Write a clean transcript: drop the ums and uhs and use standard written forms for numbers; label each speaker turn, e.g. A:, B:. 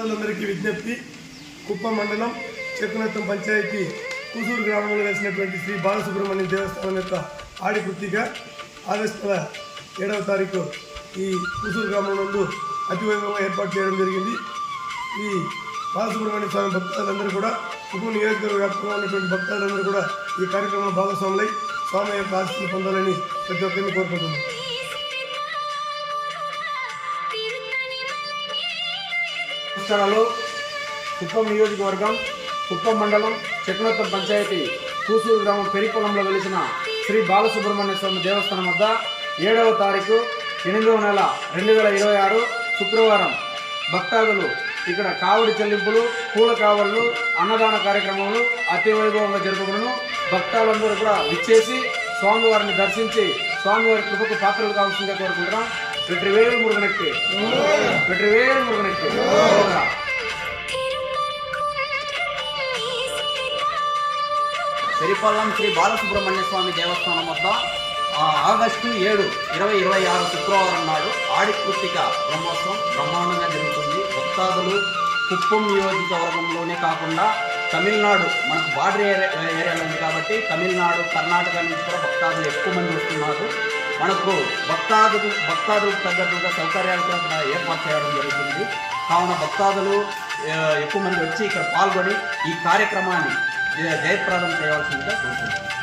A: అందరికీ విజ్ఞప్తి. కుప్పం మండలం చెక్కునత్తం పంచాయతీ కూసూరు గ్రామంలో వేసినటువంటి శ్రీ బాలసుబ్రహ్మణ్యం దేవస్థానం యొక్క ఆడి కృతిగా ఆగస్టు 7వ తారీఖు ఈ కూసూరు గ్రామం నందు అతివైభవంగా ఏర్పాటు చేయడం జరిగింది. ఈ బాలసుబ్రహ్మణ్య స్వామి భక్తులందరూ కూడా కుప్పం నియోజకవర్గ వ్యాప్తంగా ఉన్నటువంటి భక్తులందరూ కూడా ఈ కార్యక్రమంలో భాగస్వాములై స్వామి యొక్క ఆశీస్సులు పొందాలని ప్రతి ఒక్కరిని కోరుకుంటున్నాం.
B: కుప్పం నియోజకవర్గం కుప్పం మండలం చెక్కునత్తం పంచాయతీ కూసూరు గ్రామం పెరిపొలంలో వెలిసిన శ్రీ బాలసుబ్రహ్మణ్య స్వామి దేవస్థానం వద్ద 7వ తారీఖు 8వ నెల 2026 శుక్రవారం భక్తాదులు ఇక్కడ కావడి చెల్లింపులు, పూల కావళ్ళు, అన్నదాన కార్యక్రమాలు అతి వైభవంగా జరుపుకును. భక్తాలందరూ కూడా విచ్చేసి స్వామివారిని దర్శించి స్వామివారి కృపకు పాత్రలు కావాల్సిందిగా కోరుకుంటున్నాం. వెట్రివేలు మురుగనెక్కి వెట్రివేలు మురుగనెక్కి
C: పెరిపల్లం శ్రీ బాలసుబ్రహ్మణ్య స్వామి దేవస్థానం వద్ద ఆగస్టు 7, 2026 శుక్రవారం నాడు ఆడి కృత్తిక బ్రహ్మోత్సవం బ్రహ్మాండంగా జరుగుతుంది. భక్తాదులు కుప్పం నియోజకవర్గంలోనే కాకుండా తమిళనాడు మనకు బార్డర్ ఏరియాలో ఉంది కాబట్టి తమిళనాడు, కర్ణాటక నుంచి కూడా భక్తాదులు ఎక్కువ మంది వస్తున్నారు. మనకు భక్తాదులకు తగ్గట్టుగా సౌకర్యాలు కూడా ఏర్పాటు చేయడం జరుగుతుంది. కావున భక్తాదులు ఎక్కువ మంది వచ్చి ఇక్కడ పాల్గొని ఈ కార్యక్రమాన్ని జయప్రదం చేయవలసిందిగా కోరుకుంటున్నాను.